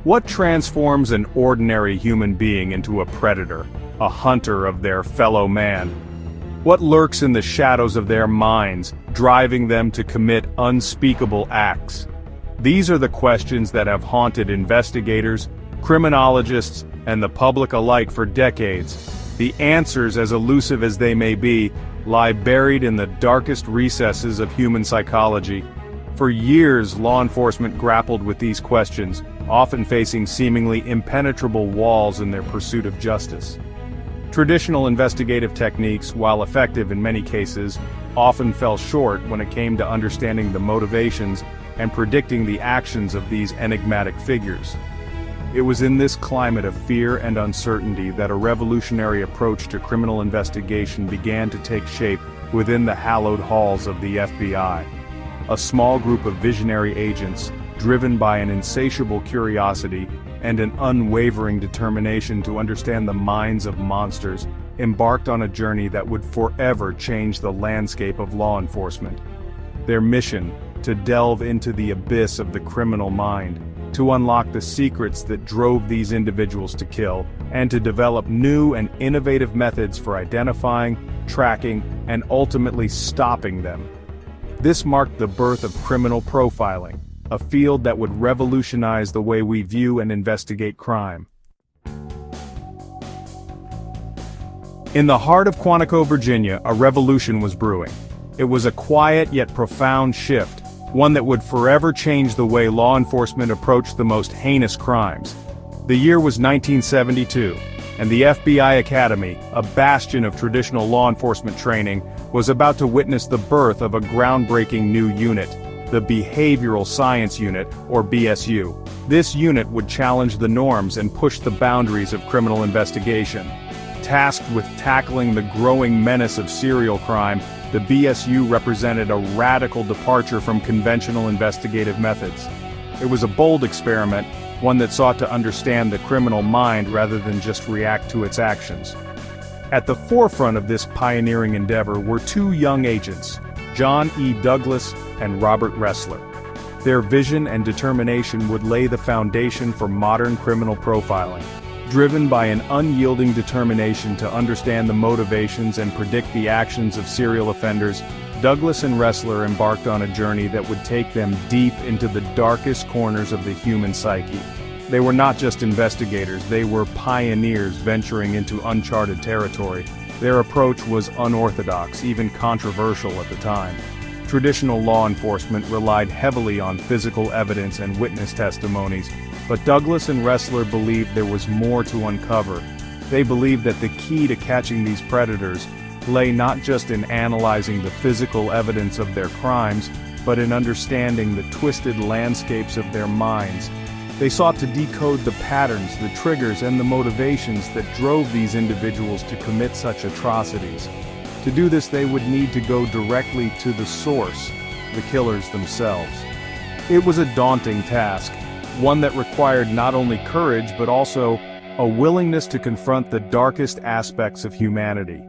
What transforms an ordinary human being into a predator, a hunter of their fellow man? What lurks in the shadows of their minds, driving them to commit unspeakable acts? These are the questions that have haunted investigators, criminologists, and the public alike for decades. The answers, as elusive as they may be, lie buried in the darkest recesses of human psychology. For years, law enforcement grappled with these questions, often facing seemingly impenetrable walls in their pursuit of justice. Traditional investigative techniques, while effective in many cases, often fell short when it came to understanding the motivations and predicting the actions of these enigmatic figures. It was in this climate of fear and uncertainty that a revolutionary approach to criminal investigation began to take shape within the hallowed halls of the FBI. A small group of visionary agents, driven by an insatiable curiosity and an unwavering determination to understand the minds of monsters, embarked on a journey that would forever change the landscape of law enforcement. Their mission, to delve into the abyss of the criminal mind, to unlock the secrets that drove these individuals to kill, and to develop new and innovative methods for identifying, tracking, and ultimately stopping them. This marked the birth of criminal profiling, a field that would revolutionize the way we view and investigate crime. In the heart of Quantico, Virginia, a revolution was brewing. It was a quiet yet profound shift, one that would forever change the way law enforcement approached the most heinous crimes. The year was 1972, and the FBI Academy, a bastion of traditional law enforcement training, was about to witness the birth of a groundbreaking new unit, the Behavioral Science Unit, or BSU. This unit would challenge the norms and push the boundaries of criminal investigation. Tasked with tackling the growing menace of serial crime, the BSU represented a radical departure from conventional investigative methods. It was a bold experiment, one that sought to understand the criminal mind rather than just react to its actions. At the forefront of this pioneering endeavor were two young agents, John E. Douglas and Robert Ressler. Their vision and determination would lay the foundation for modern criminal profiling. Driven by an unyielding determination to understand the motivations and predict the actions of serial offenders, Douglas and Ressler embarked on a journey that would take them deep into the darkest corners of the human psyche. They were not just investigators, they were pioneers venturing into uncharted territory. Their approach was unorthodox, even controversial at the time. Traditional law enforcement relied heavily on physical evidence and witness testimonies, but Douglas and Ressler believed there was more to uncover. They believed that the key to catching these predators lay not just in analyzing the physical evidence of their crimes, but in understanding the twisted landscapes of their minds. They sought to decode the patterns, the triggers, and the motivations that drove these individuals to commit such atrocities. To do this, they would need to go directly to the source, the killers themselves. It was a daunting task, one that required not only courage but also a willingness to confront the darkest aspects of humanity.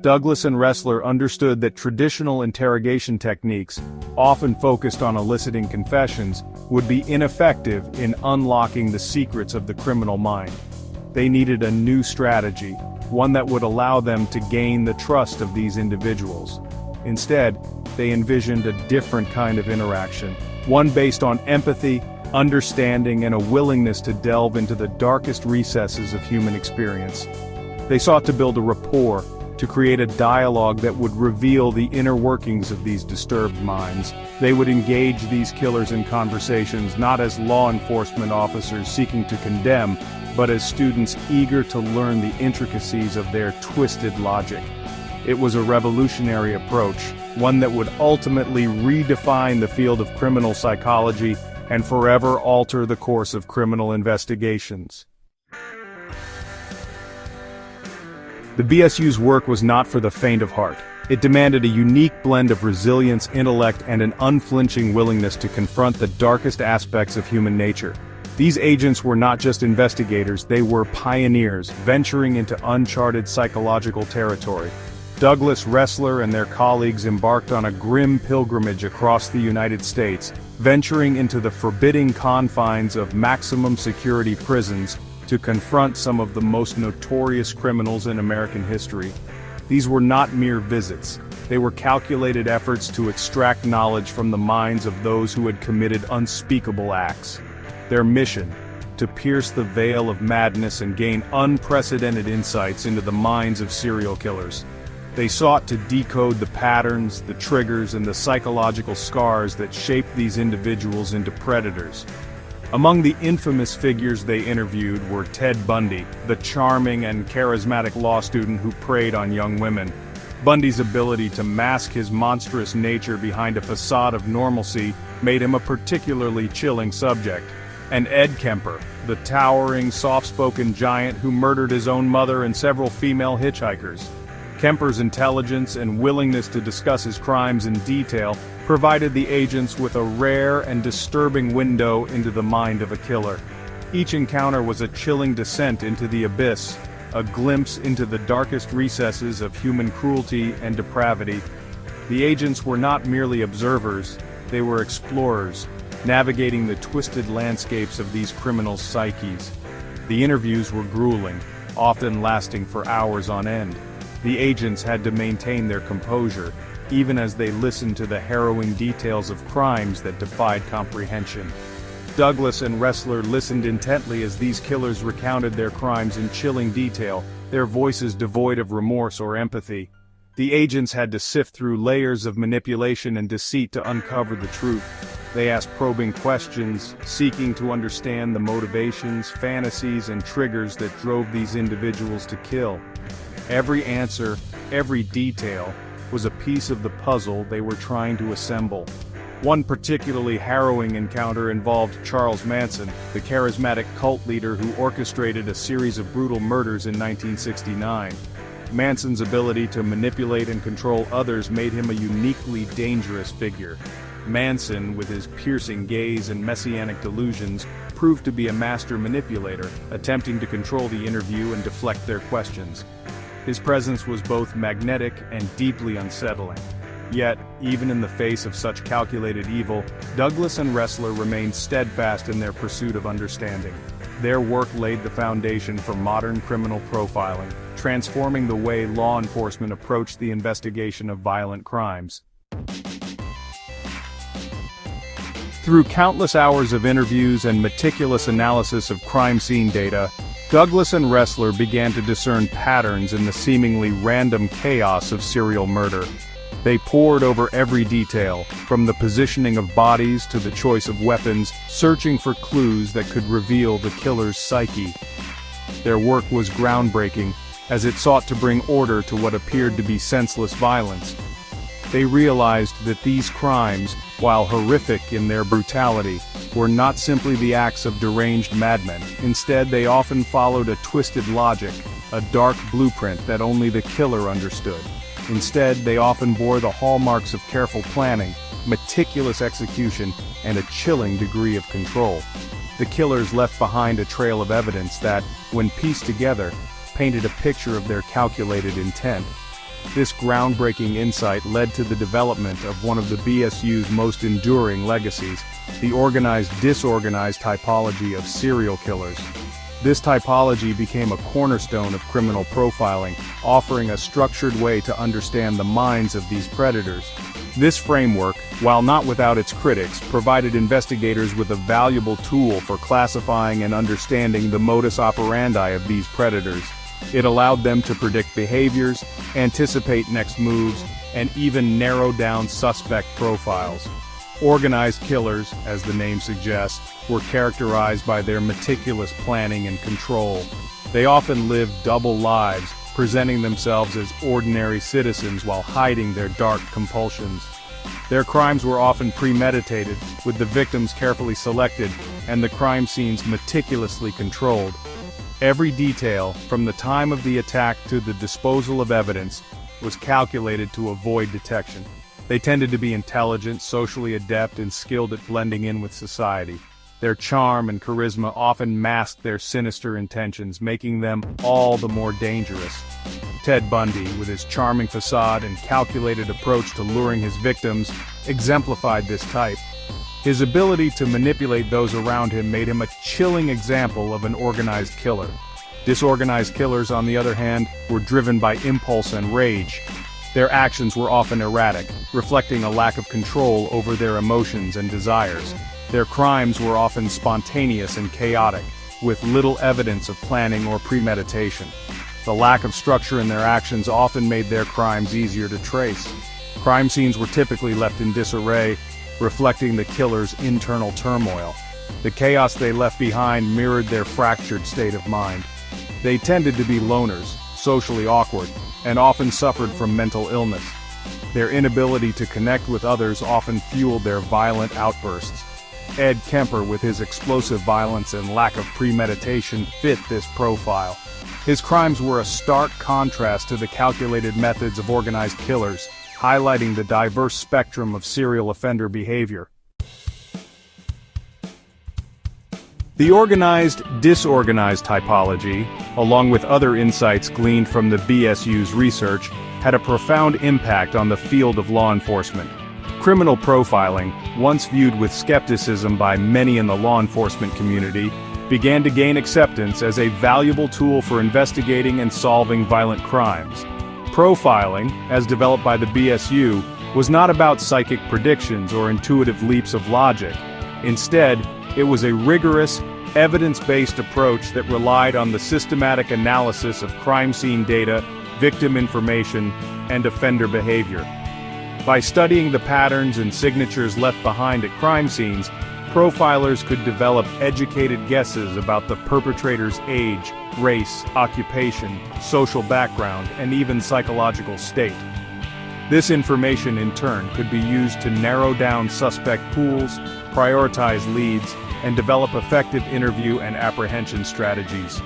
Douglas and Ressler understood that traditional interrogation techniques, often focused on eliciting confessions, would be ineffective in unlocking the secrets of the criminal mind. They needed a new strategy, one that would allow them to gain the trust of these individuals. Instead, they envisioned a different kind of interaction, one based on empathy, understanding, and a willingness to delve into the darkest recesses of human experience. They sought to build a rapport, to create a dialogue that would reveal the inner workings of these disturbed minds. They would engage these killers in conversations not as law enforcement officers seeking to condemn, but as students eager to learn the intricacies of their twisted logic. It was a revolutionary approach, one that would ultimately redefine the field of criminal psychology and forever alter the course of criminal investigations. The BSU's work was not for the faint of heart. It demanded a unique blend of resilience, intellect, and an unflinching willingness to confront the darkest aspects of human nature. These agents were not just investigators, they were pioneers, venturing into uncharted psychological territory. Douglas Ressler and their colleagues embarked on a grim pilgrimage across the United States, venturing into the forbidding confines of maximum security prisons to confront some of the most notorious criminals in American history. These were not mere visits. They were calculated efforts to extract knowledge from the minds of those who had committed unspeakable acts. Their mission: to pierce the veil of madness and gain unprecedented insights into the minds of serial killers. They sought to decode the patterns, the triggers, and the psychological scars that shaped these individuals into predators. Among the infamous figures they interviewed were Ted Bundy, the charming and charismatic law student who preyed on young women. Bundy's ability to mask his monstrous nature behind a facade of normalcy made him a particularly chilling subject. And Ed Kemper, the towering, soft-spoken giant who murdered his own mother and several female hitchhikers. Kemper's intelligence and willingness to discuss his crimes in detail provided the agents with a rare and disturbing window into the mind of a killer. Each encounter was a chilling descent into the abyss, a glimpse into the darkest recesses of human cruelty and depravity. The agents were not merely observers, they were explorers, navigating the twisted landscapes of these criminals' psyches. The interviews were grueling, often lasting for hours on end. The agents had to maintain their composure, even as they listened to the harrowing details of crimes that defied comprehension. Douglas and Ressler listened intently as these killers recounted their crimes in chilling detail, their voices devoid of remorse or empathy. The agents had to sift through layers of manipulation and deceit to uncover the truth. They asked probing questions, seeking to understand the motivations, fantasies, and triggers that drove these individuals to kill. Every answer, every detail, was a piece of the puzzle they were trying to assemble. One particularly harrowing encounter involved Charles Manson, the charismatic cult leader who orchestrated a series of brutal murders in 1969. Manson's ability to manipulate and control others made him a uniquely dangerous figure. Manson, with his piercing gaze and messianic delusions, proved to be a master manipulator, attempting to control the interview and deflect their questions. His presence was both magnetic and deeply unsettling. Yet, even in the face of such calculated evil, Douglas and Ressler remained steadfast in their pursuit of understanding. Their work laid the foundation for modern criminal profiling, transforming the way law enforcement approached the investigation of violent crimes. Through countless hours of interviews and meticulous analysis of crime scene data, Douglas and Ressler began to discern patterns in the seemingly random chaos of serial murder. They pored over every detail, from the positioning of bodies to the choice of weapons, searching for clues that could reveal the killer's psyche. Their work was groundbreaking, as it sought to bring order to what appeared to be senseless violence. They realized that these crimes, while horrific in their brutality, were not simply the acts of deranged madmen. Instead, they often followed a twisted logic, a dark blueprint that only the killer understood. Instead, they often bore the hallmarks of careful planning, meticulous execution, and a chilling degree of control. The killers left behind a trail of evidence that, when pieced together, painted a picture of their calculated intent. This groundbreaking insight led to the development of one of the BSU's most enduring legacies, the organized-disorganized typology of serial killers. This typology became a cornerstone of criminal profiling, offering a structured way to understand the minds of these predators. This framework, while not without its critics, provided investigators with a valuable tool for classifying and understanding the modus operandi of these predators. It allowed them to predict behaviors, anticipate next moves, and even narrow down suspect profiles. Organized killers, as the name suggests, were characterized by their meticulous planning and control. They often lived double lives, presenting themselves as ordinary citizens while hiding their dark compulsions. Their crimes were often premeditated, with the victims carefully selected, and the crime scenes meticulously controlled. Every detail, from the time of the attack to the disposal of evidence, was calculated to avoid detection. They tended to be intelligent, socially adept, and skilled at blending in with society. Their charm and charisma often masked their sinister intentions, making them all the more dangerous. Ted Bundy, with his charming facade and calculated approach to luring his victims, exemplified this type. His ability to manipulate those around him made him a chilling example of an organized killer. Disorganized killers, on the other hand, were driven by impulse and rage. Their actions were often erratic, reflecting a lack of control over their emotions and desires. Their crimes were often spontaneous and chaotic, with little evidence of planning or premeditation. The lack of structure in their actions often made their crimes easier to trace. Crime scenes were typically left in disarray, reflecting the killer's internal turmoil. The chaos they left behind mirrored their fractured state of mind. They tended to be loners, socially awkward, and often suffered from mental illness. Their inability to connect with others often fueled their violent outbursts. Ed Kemper, with his explosive violence and lack of premeditation, fit this profile. His crimes were a stark contrast to the calculated methods of organized killers, highlighting the diverse spectrum of serial offender behavior. The organized-disorganized typology, along with other insights gleaned from the BSU's research, had a profound impact on the field of law enforcement. Criminal profiling, once viewed with skepticism by many in the law enforcement community, began to gain acceptance as a valuable tool for investigating and solving violent crimes. Profiling, as developed by the BSU, was not about psychic predictions or intuitive leaps of logic. Instead, it was a rigorous, evidence-based approach that relied on the systematic analysis of crime scene data, victim information, and offender behavior. By studying the patterns and signatures left behind at crime scenes, profilers could develop educated guesses about the perpetrator's age, race, occupation, social background, and even psychological state. This information, in turn, could be used to narrow down suspect pools, prioritize leads, and develop effective interview and apprehension strategies.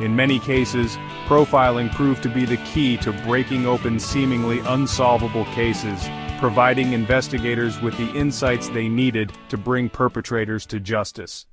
In many cases, profiling proved to be the key to breaking open seemingly unsolvable cases, providing investigators with the insights they needed to bring perpetrators to justice.